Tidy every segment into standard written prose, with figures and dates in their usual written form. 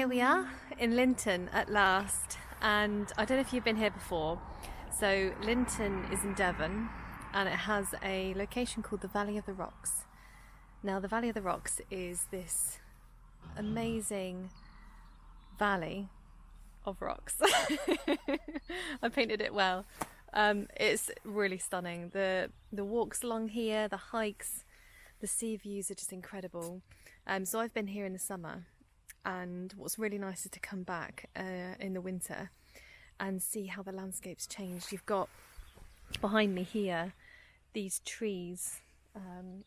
here we are in Linton at last, and I don't know if you've been here before. So Linton is in Devon and it has a location called the Valley of the Rocks. Now the Valley of the Rocks is this amazing valley of rocks. I painted it well. It's really stunning. The walks along here, the hikes, the sea views are just incredible. So I've been here in the summer, and what's really nice is to come back in the winter and see how the landscape's changed. You've got behind me here these trees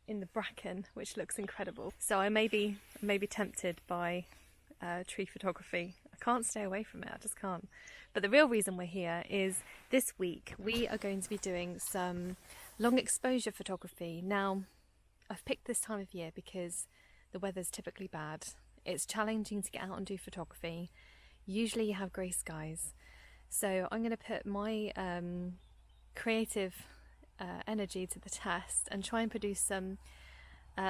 in the bracken, which looks incredible. So I may be tempted by tree photography. I can't stay away from it, I just can't. But the real reason we're here is this week we are going to be doing some long exposure photography. Now, I've picked this time of year because the weather's typically bad. It's challenging to get out and do photography. Usually you have grey skies. So I'm going to put my creative energy to the test and try and produce some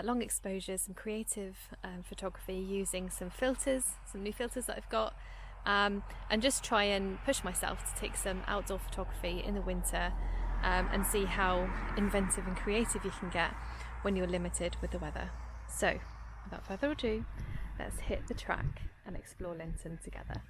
long exposures, some creative photography using some filters, some new filters that I've got, and just try and push myself to take some outdoor photography in the winter and see how inventive and creative you can get when you're limited with the weather. So without further ado, let's hit the track and explore Linton together.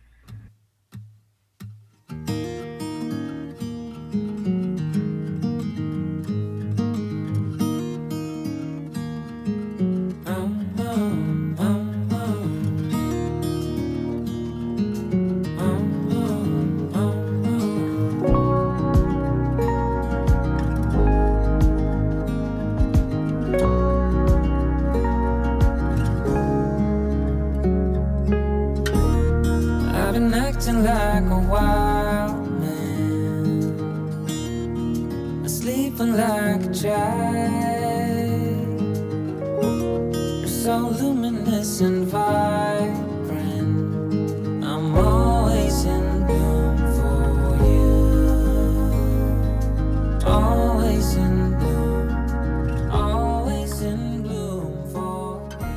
Like a wild man, sleeping like a child. You're so luminous and vibrant. I'm always in bloom for you. Always in bloom. Always in bloom for you.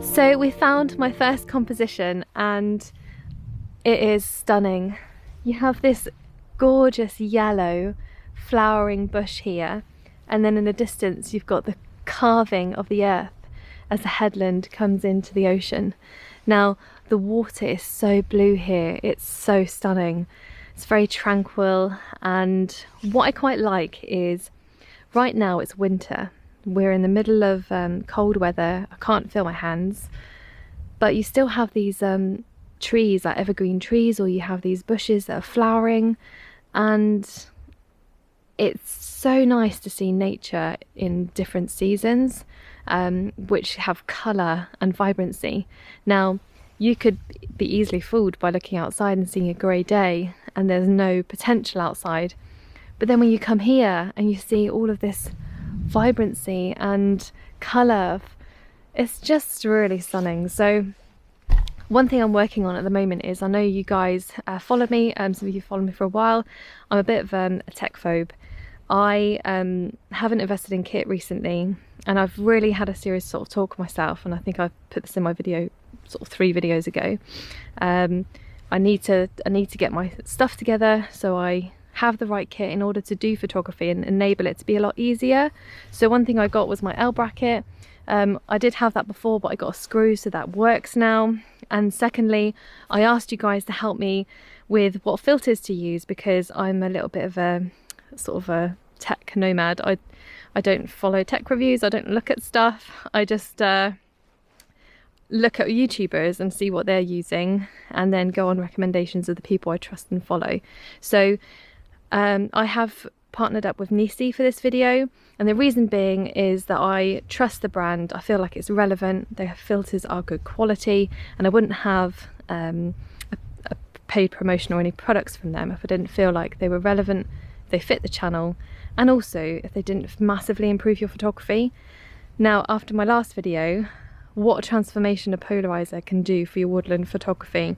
So we found my first composition and it is stunning. You have this gorgeous yellow flowering bush here, and then in the distance you've got the carving of the earth as the headland comes into the ocean. Now the water is so blue here, it's so stunning. It's very tranquil, and what I quite like is right now it's winter. We're in the middle of cold weather. I can't feel my hands, but you still have these trees, like evergreen trees, or you have these bushes that are flowering, and it's so nice to see nature in different seasons, which have colour and vibrancy. Now, you could be easily fooled by looking outside and seeing a grey day and there's no potential outside. But then when you come here and you see all of this vibrancy and colour, it's just really stunning. So one thing I'm working on at the moment is, I know you guys follow me, some of you followed me for a while. I'm a bit of a tech phobe. I haven't invested in kit recently, and I've really had a serious sort of talk myself, and I think I put this in my video sort of 3 videos ago. I need to get my stuff together so I have the right kit in order to do photography and enable it to be a lot easier. So one thing I got was my L bracket. I did have that before, but I got a screw, so that works now. And secondly, I asked you guys to help me with what filters to use, because I'm a little bit of a sort of a tech nomad. I don't follow tech reviews, I don't look at stuff, I just look at YouTubers and see what they're using and then go on recommendations of the people I trust and follow. So I have partnered up with Nisi for this video, and the reason being is that I trust the brand. I feel like it's relevant, their filters are good quality, and I wouldn't have a paid promotion or any products from them if I didn't feel like they were relevant, they fit the channel, and also if they didn't massively improve your photography. Now, after my last video, what a transformation a polarizer can do for your woodland photography.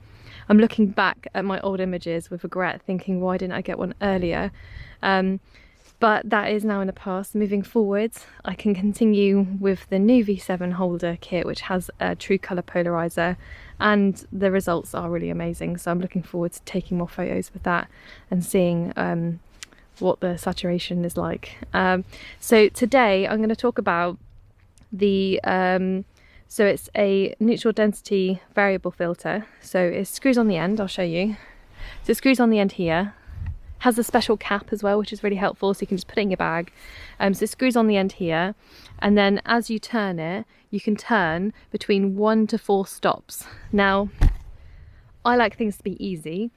I'm looking back at my old images with regret, thinking, why didn't I get one earlier? But that is now in the past. Moving forwards, I can continue with the new V7 holder kit, which has a true colour polarizer, and the results are really amazing. So I'm looking forward to taking more photos with that and seeing what the saturation is like. So today I'm going to talk about the so it's a neutral density variable filter. So it screws on the end, I'll show you. So it screws on the end here, has a special cap as well, which is really helpful, so you can just put it in your bag. So it screws on the end here, and then as you turn it, you can turn between 1 to 4 stops. Now, I like things to be easy.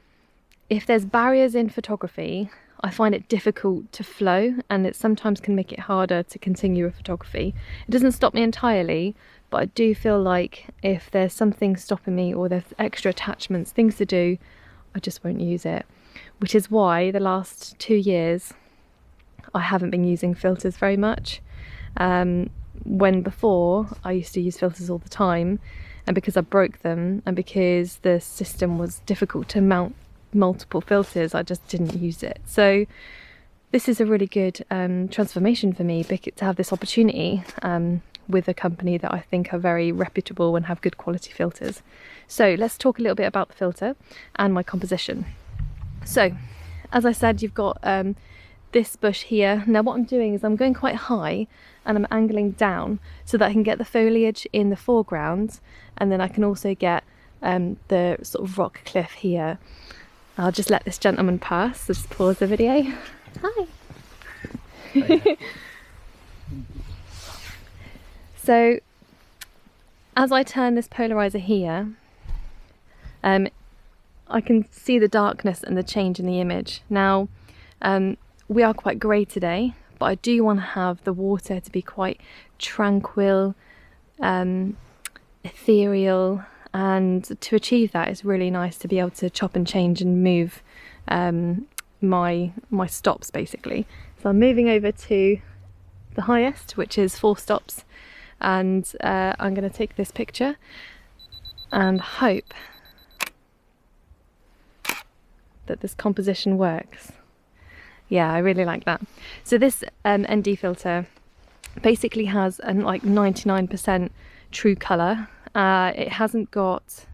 If there's barriers in photography, I find it difficult to flow, and it sometimes can make it harder to continue with photography. It doesn't stop me entirely, but I do feel like if there's something stopping me or there's extra attachments, things to do, I just won't use it. Which is why the last 2 years I haven't been using filters very much. When before I used to use filters all the time, and because I broke them and because the system was difficult to mount multiple filters, I just didn't use it. So this is a really good transformation for me, to have this opportunity with a company that I think are very reputable and have good quality filters. So let's talk a little bit about the filter and my composition. So as I said, you've got this bush here. Now what I'm doing is I'm going quite high and I'm angling down so that I can get the foliage in the foreground, and then I can also get the sort of rock cliff here. I'll just let this gentleman pass, so just pause the video. Hi. So as I turn this polarizer here, I can see the darkness and the change in the image. Now, we are quite grey today, but I do want to have the water to be quite tranquil, ethereal, and to achieve that, it's really nice to be able to chop and change and move my stops basically. So I'm moving over to the highest, which is 4 stops, and I'm going to take this picture and hope that this composition works. Yeah, I really like that. So this ND filter basically has like 99% true colour. It hasn't got,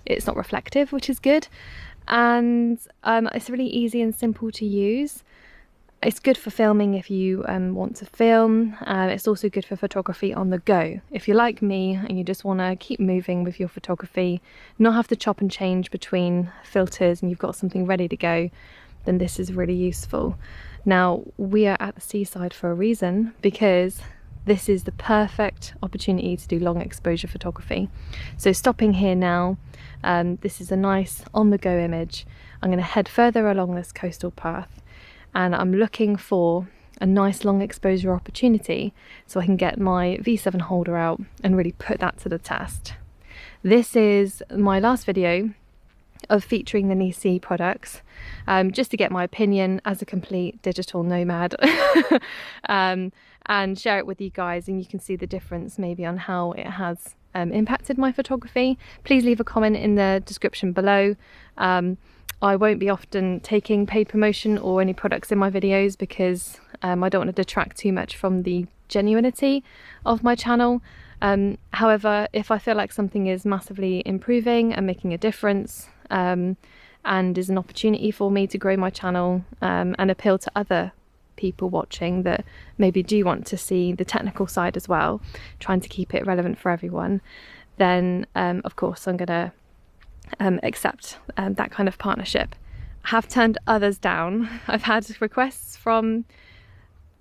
it's not reflective, which is good, and it's really easy and simple to use. It's good for filming if you want to film. It's also good for photography on the go. If you're like me and you just want to keep moving with your photography, not have to chop and change between filters, and you've got something ready to go, then this is really useful. Now, we are at the seaside for a reason, because this is the perfect opportunity to do long exposure photography. So stopping here now, this is a nice on the go image. I'm going to head further along this coastal path, and I'm looking for a nice long exposure opportunity so I can get my V7 holder out and really put that to the test. This is my last video of featuring the Nisi products, just to get my opinion as a complete digital nomad, and share it with you guys, and you can see the difference maybe on how it has impacted my photography. Please leave a comment in the description below. I won't be often taking paid promotion or any products in my videos because I don't want to detract too much from the genuinity of my channel. However, if I feel like something is massively improving and making a difference, and is an opportunity for me to grow my channel and appeal to other people watching that maybe do want to see the technical side as well, trying to keep it relevant for everyone, then of course I'm gonna accept that kind of partnership. I have turned others down. I've had requests from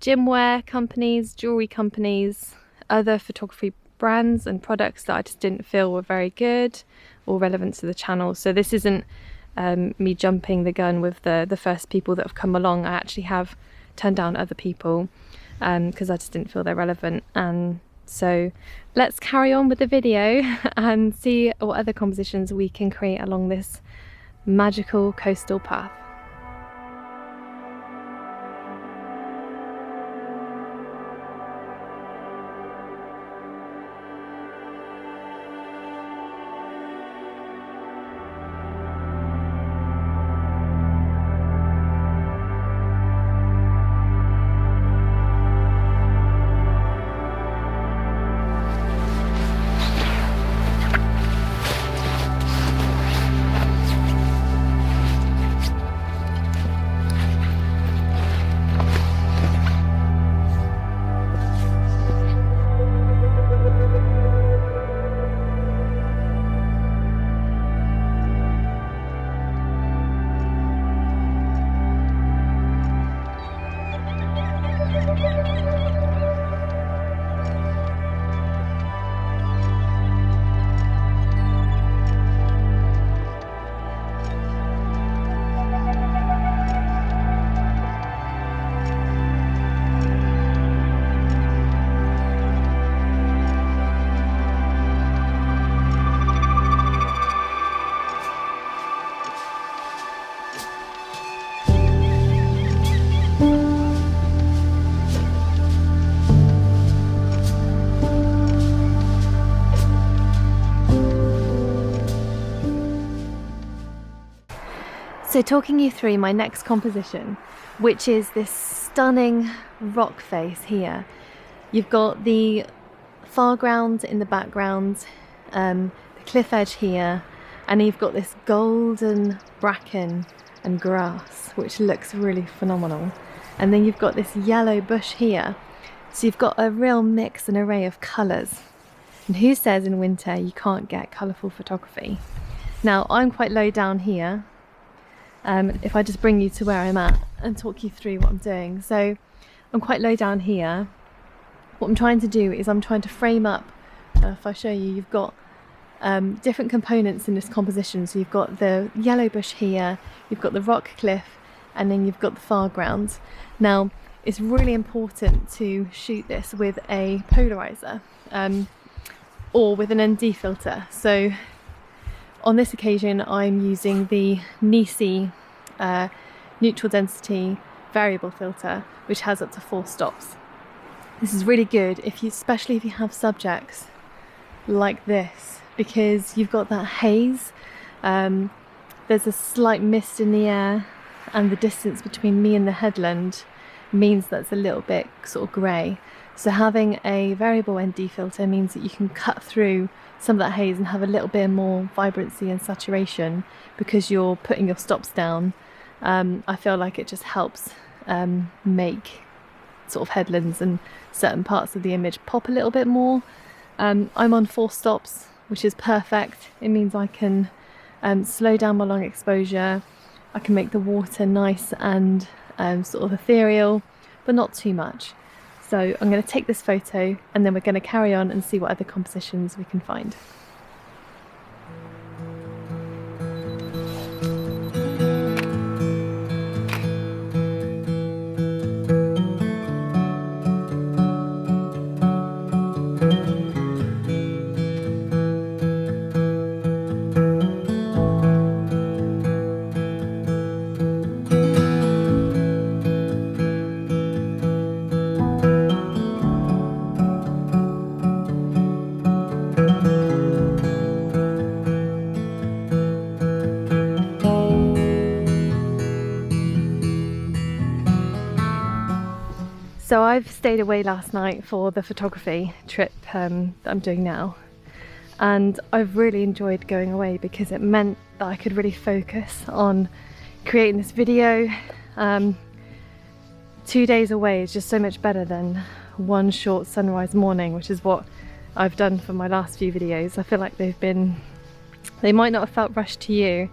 gym wear companies, jewelry companies, other photography brands and products that I just didn't feel were very good or relevant to the channel. So this isn't me jumping the gun with the first people that have come along. I actually have turned down other people because I just didn't feel they're relevant. And so let's carry on with the video and see what other compositions we can create along this magical coastal path. So talking you through my next composition, which is this stunning rock face here. You've got the foreground in the background, the cliff edge here, and you've got this golden bracken and grass, which looks really phenomenal. And then you've got this yellow bush here. So you've got a real mix and array of colours. And who says in winter you can't get colourful photography? Now I'm quite low down here. If I just bring you to where I'm at and talk you through what I'm doing. So I'm quite low down here. What I'm trying to do is I'm trying to frame up, if I show you, you've got different components in this composition. So you've got the yellow bush here, you've got the rock cliff, and then you've got the foreground. Now it's really important to shoot this with a polarizer or with an ND filter. So on this occasion I'm using the Nisi neutral density variable filter, which has up to 4 stops. This is really good if you, especially if you have subjects like this, because you've got that haze, there's a slight mist in the air, and the distance between me and the headland means that's a little bit sort of grey. So having a variable ND filter means that you can cut through some of that haze and have a little bit more vibrancy and saturation because you're putting your stops down. I feel like it just helps make sort of headlands and certain parts of the image pop a little bit more. I'm on 4 stops, which is perfect. It means I can slow down my long exposure. I can make the water nice and sort of ethereal, but not too much. So I'm going to take this photo and then we're going to carry on and see what other compositions we can find. So I've stayed away last night for the photography trip that I'm doing now, and I've really enjoyed going away because it meant that I could really focus on creating this video. 2 days away is just so much better than one short sunrise morning, which is what I've done for my last few videos. I feel like they might not have felt rushed to you,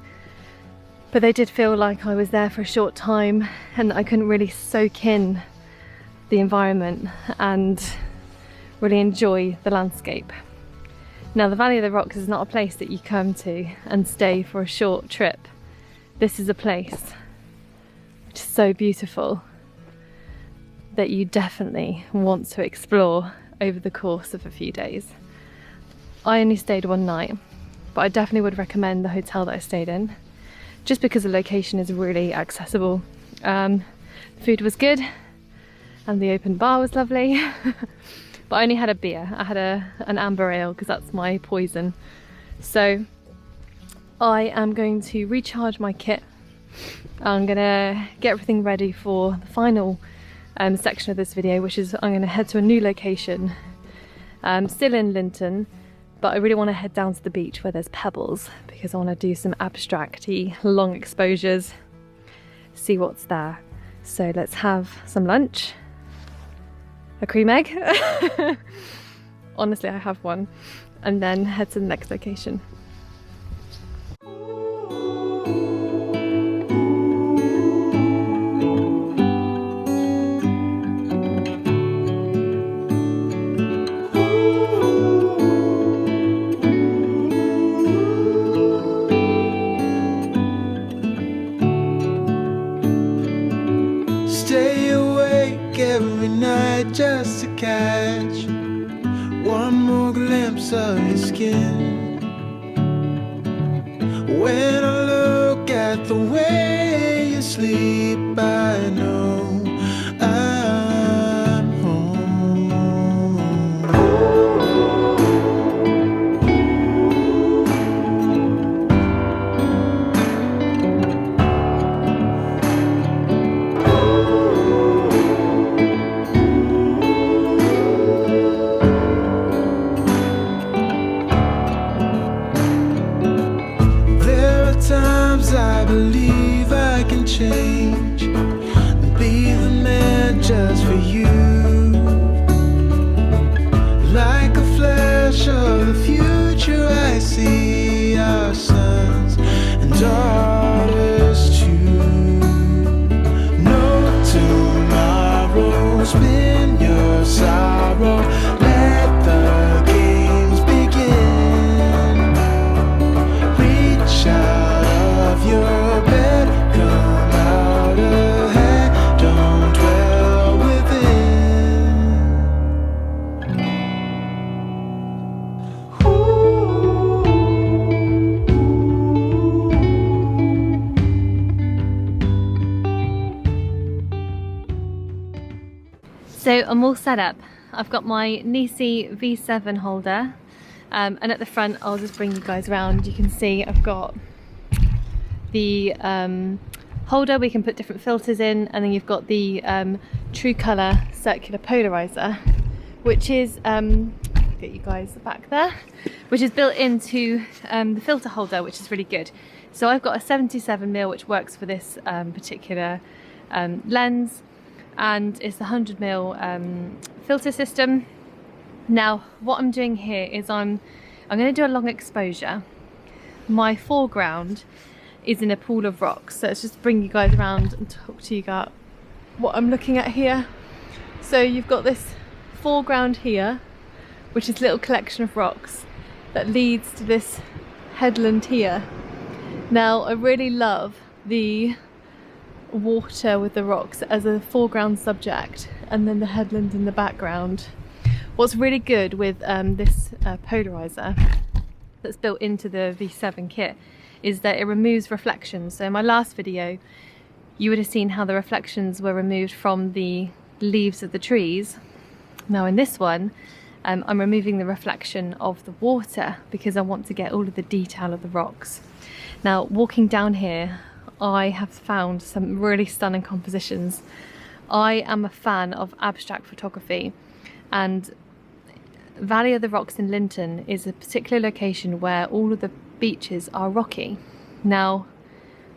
but they did feel like I was there for a short time and I couldn't really soak in the environment and really enjoy the landscape. Now, the Valley of the Rocks is not a place that you come to and stay for a short trip. This is a place which is so beautiful that you definitely want to explore over the course of a few days. I only stayed one night, but I definitely would recommend the hotel that I stayed in, just because the location is really accessible. The food was good and the open bar was lovely, but I only had a beer. I had an amber ale because that's my poison. So I am going to recharge my kit. I'm gonna get everything ready for the final section of this video, which is I'm gonna head to a new location, still in Linton, but I really want to head down to the beach where there's pebbles because I want to do some abstract-y long exposures, see what's there. So let's have some lunch. A cream egg. Honestly, I have one. And then head to the next location. Stay awake every night just to catch one more glimpse of your skin. When I look at the way you sleep, I know I'm home. Times I believe I can change and be the man just for you. Like a flash of the future, I see our sons and daughters too. No tomorrow, spin your sorrow, let the games begin. Reach out your bed, come out ahead, don't dwell within. So I'm all set up. I've got my Nisi V7 holder, and at the front I'll just bring you guys around. You can see I've got the holder we can put different filters in, and then you've got the true colour circular polarizer, which is get you guys back there, which is built into the filter holder, which is really good. So I've got a 77mm which works for this particular lens, and it's the 100mm filter system. Now what I'm doing here is I'm going to do a long exposure. My foreground is in a pool of rocks, so let's just bring you guys around and talk to you about what I'm looking at here. So you've got this foreground here, which is a little collection of rocks that leads to this headland here. Now I really love the water with the rocks as a foreground subject, and then the headland in the background. What's really good with this polarizer that's built into the V7 kit is that it removes reflections. So in my last video you would have seen how the reflections were removed from the leaves of the trees. Now in this one I'm removing the reflection of the water because I want to get all of the detail of the rocks. Now walking down here I have found some really stunning compositions I am a fan of abstract photography, and Valley of the Rocks in Linton is a particular location where all of the beaches are rocky. Now,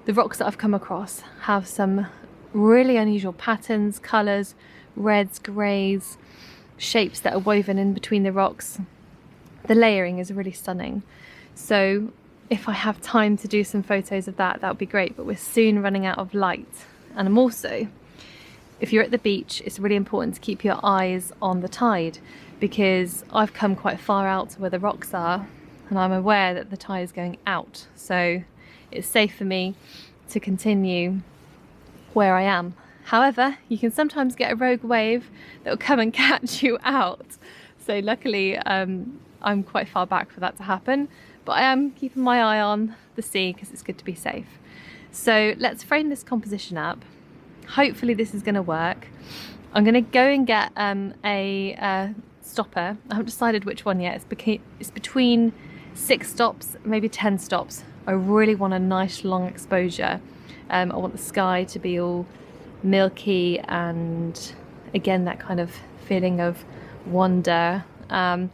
the rocks that I've come across have some really unusual patterns, colours, reds, greys, shapes that are woven in between the rocks. The layering is really stunning. So if I have time to do some photos of that, that would be great, but we're soon running out of light. And I'm also, if you're at the beach, it's really important to keep your eyes on the tide, because I've come quite far out to where the rocks are and I'm aware that the tide is going out. So it's safe for me to continue where I am. However, you can sometimes get a rogue wave that will come and catch you out. So luckily, I'm quite far back for that to happen, but I am keeping my eye on the sea because it's good to be safe. So let's frame this composition up. Hopefully this is going to work. I'm going to go and get a stopper. I haven't decided which one yet. It's between 6 stops, maybe 10 stops. I really want a nice long exposure. I want the sky to be all milky and again that kind of feeling of wonder. So I'm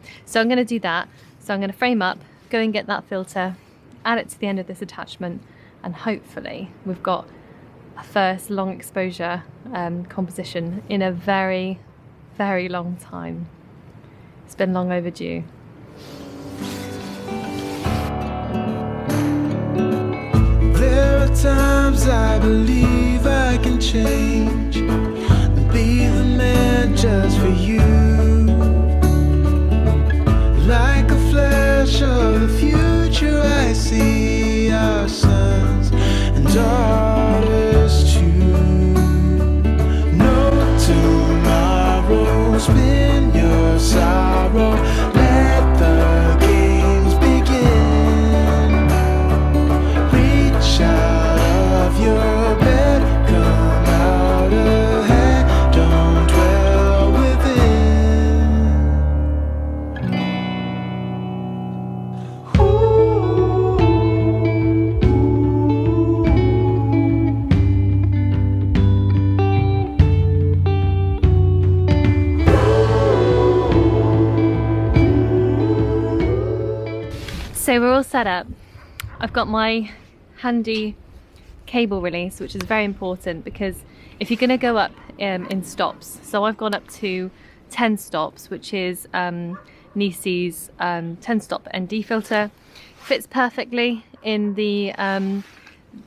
going to do that. So I'm going to frame up, go and get that filter, add it to the end of this attachment, and hopefully we've got a first long exposure composition in a very, very long time. It's been long overdue. There are times I believe I can change and be the man just for you. Like a flash of the future, I see our sons and daughters too. No tomorrow, spin your sorrow, let the games begin. Reach out of your bed, come out ahead, don't dwell within. So we're all set up. I've got my handy cable release, which is very important because if you're going to go up in stops, so I've gone up to 10 stops, which is Nisi's 10 stop ND filter. Fits perfectly in the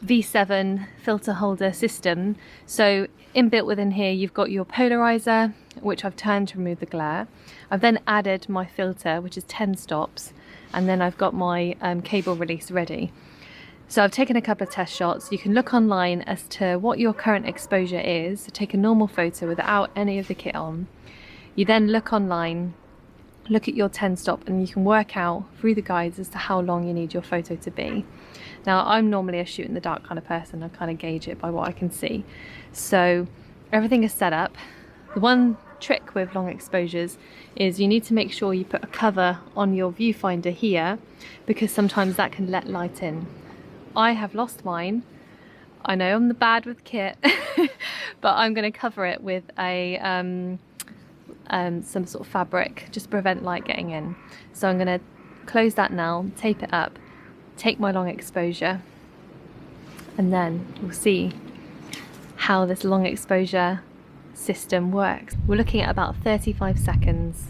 V7 filter holder system. So inbuilt within here you've got your polarizer, which I've turned to remove the glare. I've then added my filter, which is 10 stops, and then I've got my cable release ready. So I've taken a couple of test shots. You can look online as to what your current exposure is. So take a normal photo without any of the kit on. You then look online, look at your 10 stop, and you can work out through the guides as to how long you need your photo to be. Now I'm normally a shoot in the dark kind of person. I kind of gauge it by what I can see. So everything is set up. The one trick with long exposures is you need to make sure you put a cover on your viewfinder here, because sometimes that can let light in. I have lost mine. I know I'm the bad with kit, but I'm going to cover it with a some sort of fabric just to prevent light getting in. So I'm going to close that now, tape it up, take my long exposure, and then we'll see how this long exposure system works. We're looking at about 35 seconds.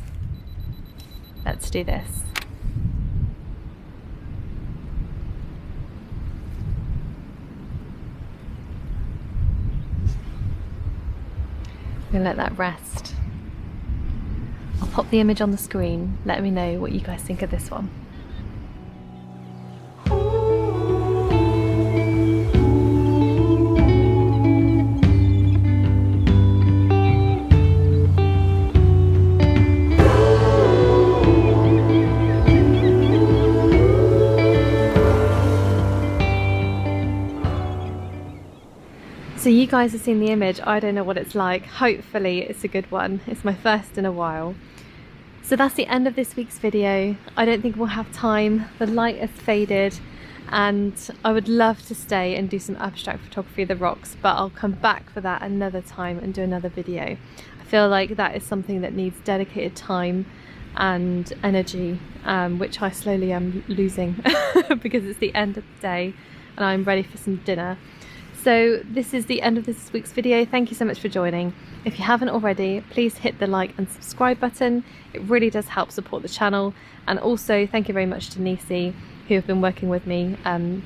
Let's do this. I'm gonna let that rest. I'll pop the image on the screen. Let me know what you guys think of this one. So you guys have seen the image. I don't know what it's like. Hopefully it's a good one. It's my first in a while. So that's the end of this week's video. I don't think we'll have time. The light has faded and I would love to stay and do some abstract photography of the rocks, but I'll come back for that another time and do another video. I feel like that is something that needs dedicated time and energy, which I slowly am losing because it's the end of the day and I'm ready for some dinner. So this is the end of this week's video. Thank you so much for joining. If you haven't already, please hit the like and subscribe button. It really does help support the channel. And also thank you very much to Nisi, who have been working with me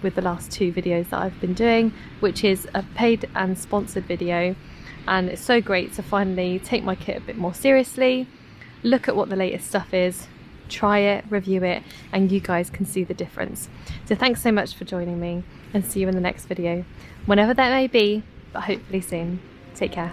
with the last 2 videos that I've been doing, which is a paid and sponsored video. And it's so great to finally take my kit a bit more seriously, look at what the latest stuff is, try it, review it, and you guys can see the difference. So thanks so much for joining me, and see you in the next video, whenever that may be, but hopefully soon. Take care.